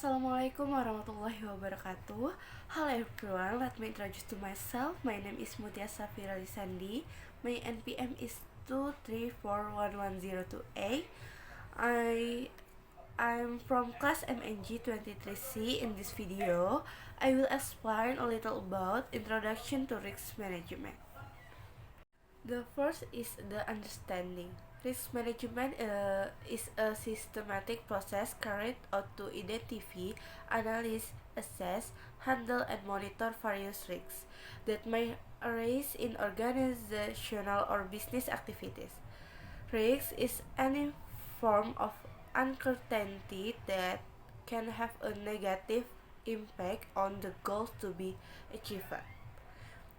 Assalamualaikum warahmatullahi wabarakatuh. Hello everyone, let me introduce to myself. My name is Mutia Safira Lisandi. My NPM is 2341102A. I'm from class MNG 23C. In this video, I will explain a little about introduction to risk management. The first is the understanding. Risk management is a systematic process carried out to identify, analyze, assess, handle, and monitor various risks that may arise in organizational or business activities. Risk is any form of uncertainty that can have a negative impact on the goals to be achieved.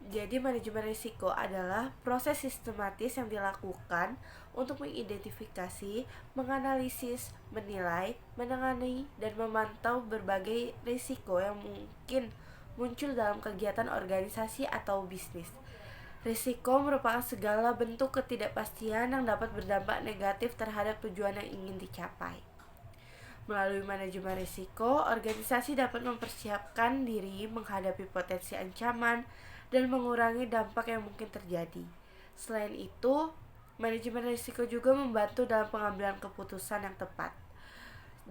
Jadi manajemen risiko adalah proses sistematis yang dilakukan untuk mengidentifikasi, menganalisis, menilai, menangani, dan memantau berbagai risiko yang mungkin muncul dalam kegiatan organisasi atau bisnis. Risiko merupakan segala bentuk ketidakpastian yang dapat berdampak negatif terhadap tujuan yang ingin dicapai. Melalui manajemen risiko, organisasi dapat mempersiapkan diri menghadapi potensi ancaman dan mengurangi dampak yang mungkin terjadi. Selain itu, manajemen risiko juga membantu dalam pengambilan keputusan yang tepat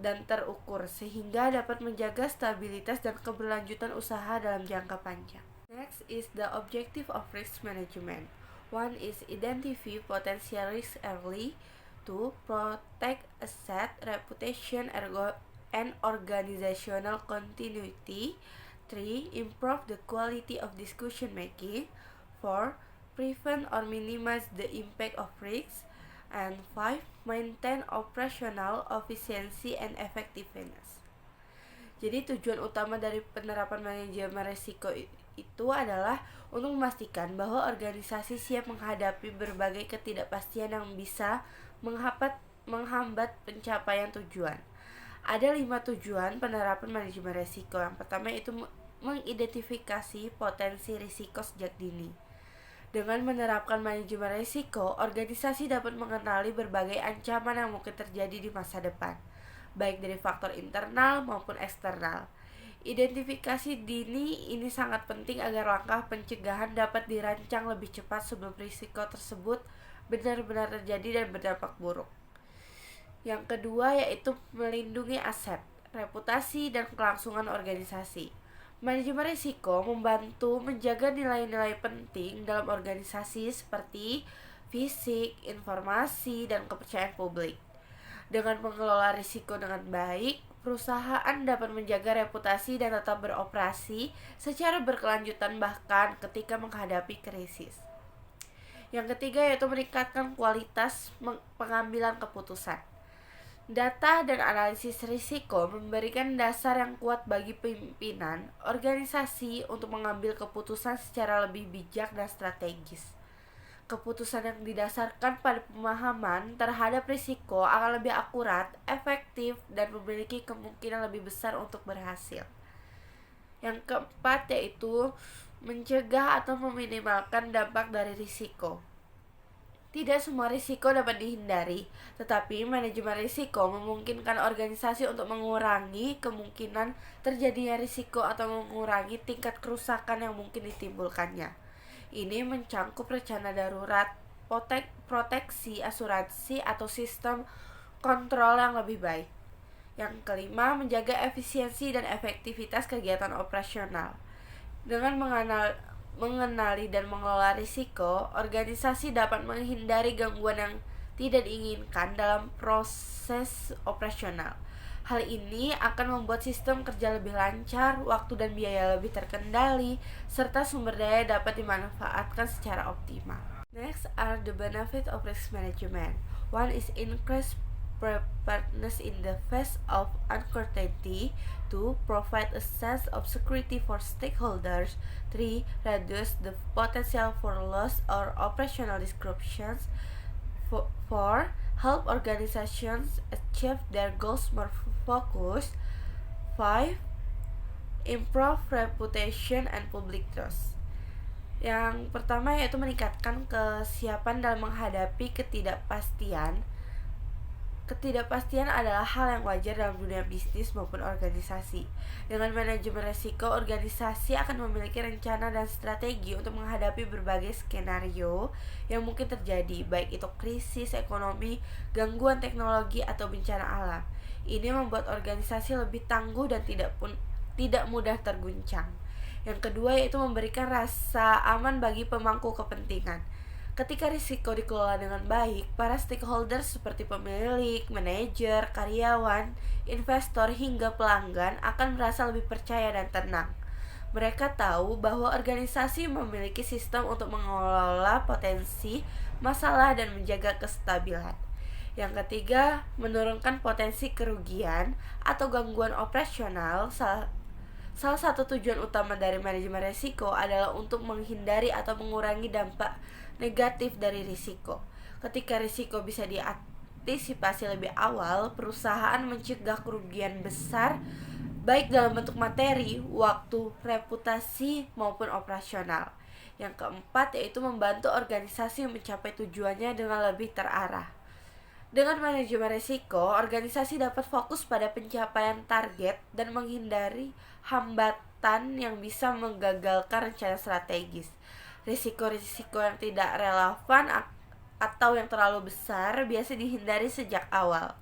dan terukur sehingga dapat menjaga stabilitas dan keberlanjutan usaha dalam jangka panjang. Next is the objective of risk management. One is identify potential risk early. 2. Protect asset, reputation, and organizational continuity. 3. Improve the quality of discussion making. 4. Prevent or minimize the impact of risks. And 5. Maintain operational efficiency and effectiveness. Jadi tujuan utama dari penerapan manajemen risiko itu adalah untuk memastikan bahwa organisasi siap menghadapi berbagai ketidakpastian yang bisa menghambat pencapaian tujuan. Ada 5 tujuan penerapan manajemen risiko. Yang pertama itu mengidentifikasi potensi risiko sejak dini. Dengan menerapkan manajemen risiko, organisasi dapat mengenali berbagai ancaman yang mungkin terjadi di masa depan, baik dari faktor internal maupun eksternal. Identifikasi dini ini sangat penting agar langkah pencegahan dapat dirancang lebih cepat sebelum risiko tersebut benar-benar terjadi dan berdampak buruk. Yang kedua yaitu melindungi aset, reputasi, dan kelangsungan organisasi. Manajemen risiko membantu menjaga nilai-nilai penting dalam organisasi seperti fisik, informasi, dan kepercayaan publik. Dengan mengelola risiko dengan baik, perusahaan dapat menjaga reputasi dan tetap beroperasi secara berkelanjutan bahkan ketika menghadapi krisis. Yang ketiga yaitu meningkatkan kualitas pengambilan keputusan. Data dan analisis risiko memberikan dasar yang kuat bagi pimpinan organisasi untuk mengambil keputusan secara lebih bijak dan strategis. Keputusan yang didasarkan pada pemahaman terhadap risiko akan lebih akurat, efektif, dan memiliki kemungkinan lebih besar untuk berhasil. Yang keempat yaitu mencegah atau meminimalkan dampak dari risiko. Tidak semua risiko dapat dihindari, tetapi manajemen risiko memungkinkan organisasi untuk mengurangi kemungkinan terjadinya risiko atau mengurangi tingkat kerusakan yang mungkin ditimbulkannya. Ini mencangkup rencana darurat, proteksi, asuransi, atau sistem kontrol yang lebih baik. Yang kelima, menjaga efisiensi dan efektivitas kegiatan operasional. Dengan mengenali dan mengelola risiko, organisasi dapat menghindari gangguan yang tidak diinginkan dalam proses operasional. Hal ini akan membuat sistem kerja lebih lancar, waktu dan biaya lebih terkendali, serta sumber daya dapat dimanfaatkan secara optimal. Next are the benefits of risk management. One is increased preparedness in the face of uncertainty. 2. Provide a sense of security for stakeholders. 3. Reduce the potential for loss or operational disruptions. 4. Help organizations achieve their goals more focused. 5. Improve reputation and public trust. Yang pertama yaitu meningkatkan kesiapan dalam menghadapi ketidakpastian Ketidakpastian adalah hal yang wajar dalam dunia bisnis maupun organisasi. Dengan manajemen risiko, organisasi akan memiliki rencana dan strategi untuk menghadapi berbagai skenario yang mungkin terjadi, baik itu krisis ekonomi, gangguan teknologi, atau bencana alam. Ini membuat organisasi lebih tangguh dan tidak mudah terguncang. Yang kedua yaitu memberikan rasa aman bagi pemangku kepentingan. Ketika risiko dikelola dengan baik, para stakeholder seperti pemilik, manajer, karyawan, investor, hingga pelanggan akan merasa lebih percaya dan tenang. Mereka tahu bahwa organisasi memiliki sistem untuk mengelola potensi, masalah, dan menjaga kestabilan. Yang ketiga, menurunkan potensi kerugian atau gangguan operasional. Salah satu tujuan utama dari manajemen risiko adalah untuk menghindari atau mengurangi dampak negatif dari risiko. Ketika risiko bisa diantisipasi lebih awal, perusahaan mencegah kerugian besar baik dalam bentuk materi, waktu, reputasi, maupun operasional. Yang keempat yaitu membantu organisasi mencapai tujuannya dengan lebih terarah. Dengan manajemen risiko, organisasi dapat fokus pada pencapaian target dan menghindari hambatan yang bisa menggagalkan rencana strategis. Risiko-risiko yang tidak relevan atau yang terlalu besar biasa dihindari sejak awal,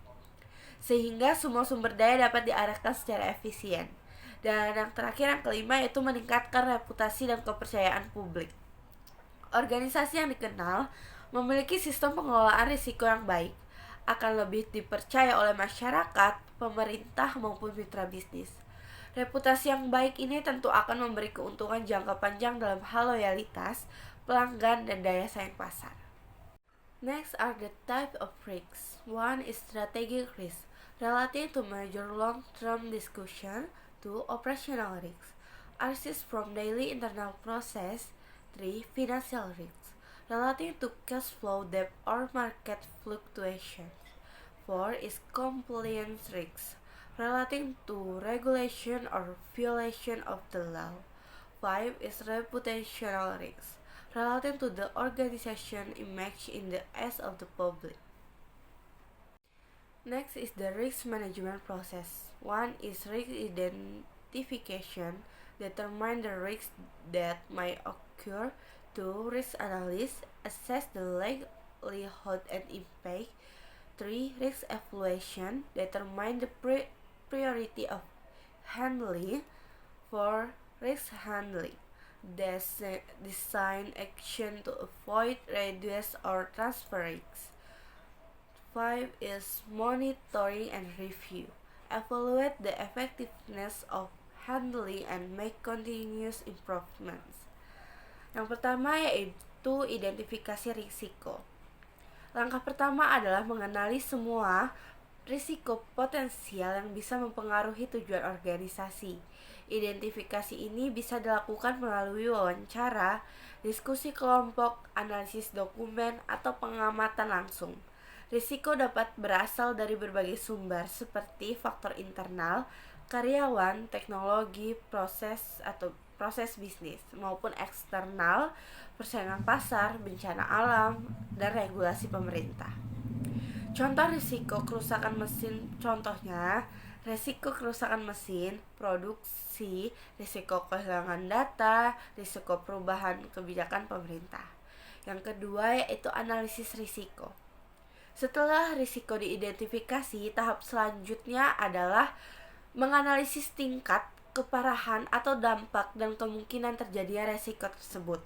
sehingga semua sumber daya dapat diarahkan secara efisien. Dan yang terakhir, yang kelima, yaitu meningkatkan reputasi dan kepercayaan publik. Organisasi yang dikenal memiliki sistem pengelolaan risiko yang baik akan lebih dipercaya oleh masyarakat, pemerintah, maupun mitra bisnis. Reputasi yang baik ini tentu akan memberi keuntungan jangka panjang dalam hal loyalitas, pelanggan, dan daya saing pasar. Next are the type of risks. One is strategic risk, relating to major long-term discussion. Two, operational risks, arises from daily internal process. Three, financial risks, relating to cash flow, debt, or market fluctuations. 4 is compliance risks, relating to regulation or violation of the law. 5 is reputational risks, relating to the organization image in the eyes of the public. Next is the risk management process. 1 is risk identification, determine the risks that may occur. 2. Risk analysis, assess the likelihood and impact. 3. Risk evaluation, determine the priority of handling. 4. Risk handling, design action to avoid, reduce, or transfer risks. 5 is monitoring and review, evaluate the effectiveness of handling and make continuous improvements. Yang pertama yaitu identifikasi risiko. Langkah pertama adalah mengenali semua risiko potensial yang bisa mempengaruhi tujuan organisasi. Identifikasi ini bisa dilakukan melalui wawancara, diskusi kelompok, analisis dokumen, atau pengamatan langsung. Risiko dapat berasal dari berbagai sumber seperti faktor internal, karyawan, teknologi, proses bisnis, maupun eksternal, persaingan pasar, bencana alam, dan regulasi pemerintah. Contoh risiko kerusakan mesin, contohnya risiko kerusakan mesin, produksi, risiko kehilangan data, risiko perubahan kebijakan pemerintah. Yang kedua yaitu analisis risiko. Setelah risiko diidentifikasi, tahap selanjutnya adalah menganalisis tingkat keparahan atau dampak dan kemungkinan terjadinya risiko tersebut.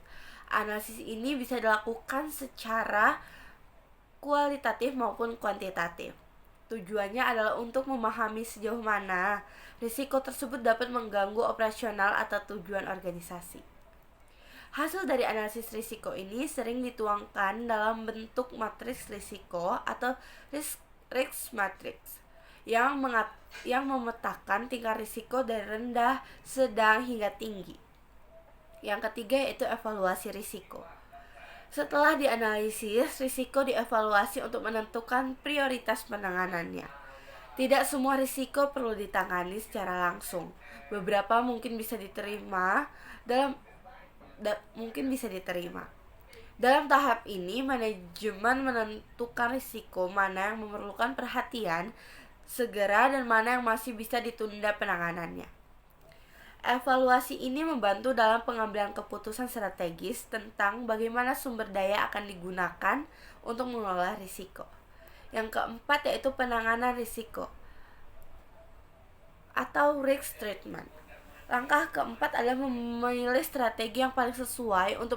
Analisis ini bisa dilakukan secara kualitatif maupun kuantitatif. Tujuannya adalah untuk memahami sejauh mana risiko tersebut dapat mengganggu operasional atau tujuan organisasi. Hasil dari analisis risiko ini sering dituangkan dalam bentuk matriks risiko atau risk matrix yang memetakan tingkat risiko dari rendah, sedang, hingga tinggi. Yang ketiga yaitu evaluasi risiko. Setelah dianalisis, risiko dievaluasi untuk menentukan prioritas penanganannya. Tidak semua risiko perlu ditangani secara langsung. Beberapa mungkin bisa diterima. Dalam tahap ini, manajemen menentukan risiko mana yang memerlukan perhatian segera dan mana yang masih bisa ditunda penanganannya. Evaluasi ini membantu dalam pengambilan keputusan strategis tentang bagaimana sumber daya akan digunakan untuk mengelola risiko. Yang keempat yaitu penanganan risiko atau risk treatment. Langkah keempat adalah memilih strategi yang paling sesuai untuk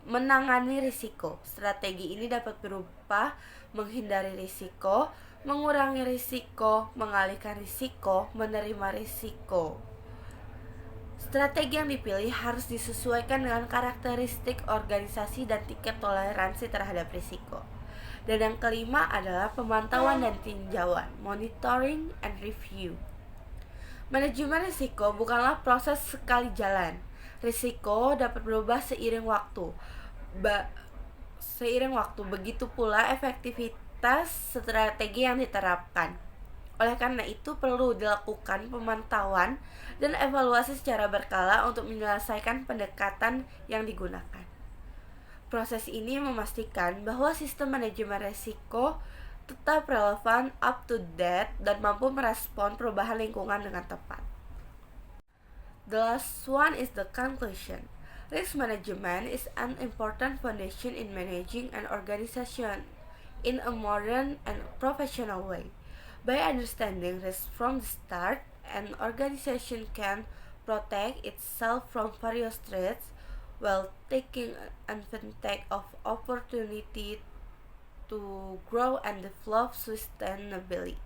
menangani risiko. Strategi ini dapat berupa menghindari risiko, mengurangi risiko, mengalihkan risiko, menerima risiko. Strategi yang dipilih harus disesuaikan dengan karakteristik organisasi dan tingkat toleransi terhadap risiko. Dan yang kelima adalah pemantauan dan tinjauan, monitoring and review. Manajemen risiko bukanlah proses sekali jalan. Risiko dapat berubah seiring waktu. Begitu pula efektivitas strategi yang diterapkan. Oleh karena itu perlu dilakukan pemantauan dan evaluasi secara berkala untuk menyelesaikan pendekatan yang digunakan. Proses ini memastikan bahwa sistem manajemen risiko tetap relevan, up to date, dan mampu merespon perubahan lingkungan dengan tepat. The last one is the conclusion. Risk management is an important foundation in managing an organization in a modern and professional way. By understanding risk from the start, an organization can protect itself from various threats while taking advantage of opportunity to grow and develop sustainably.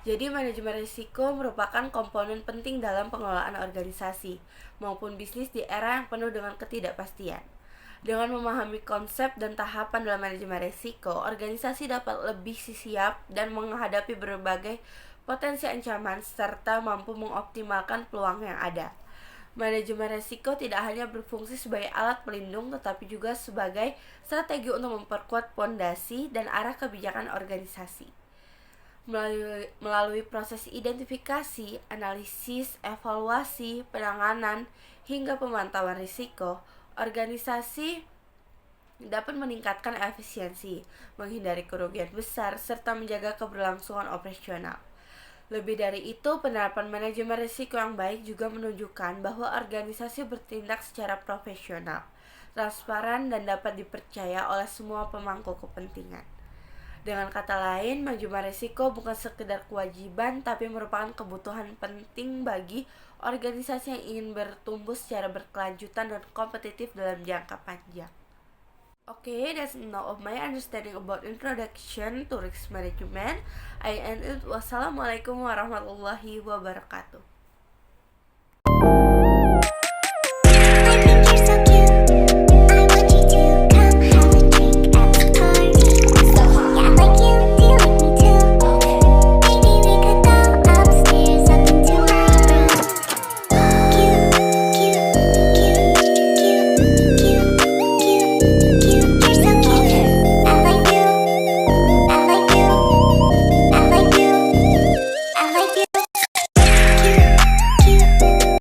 Jadi manajemen risiko merupakan komponen penting dalam pengelolaan organisasi maupun bisnis di era yang penuh dengan ketidakpastian. Dengan memahami konsep dan tahapan dalam manajemen risiko, organisasi dapat lebih siap dan menghadapi berbagai potensi ancaman serta mampu mengoptimalkan peluang yang ada. Manajemen risiko tidak hanya berfungsi sebagai alat pelindung tetapi juga sebagai strategi untuk memperkuat fondasi dan arah kebijakan organisasi. Melalui proses identifikasi, analisis, evaluasi, penanganan, hingga pemantauan risiko, organisasi dapat meningkatkan efisiensi, menghindari kerugian besar, serta menjaga keberlangsungan operasional. Lebih dari itu, penerapan manajemen risiko yang baik juga menunjukkan bahwa organisasi bertindak secara profesional, transparan, dan dapat dipercaya oleh semua pemangku kepentingan. Dengan kata lain, manajemen risiko bukan sekedar kewajiban, tapi merupakan kebutuhan penting bagi organisasi yang ingin bertumbuh secara berkelanjutan dan kompetitif dalam jangka panjang. Okay, that's enough of my understanding about introduction to risk management. I end it. Wassalamualaikum warahmatullahi wabarakatuh.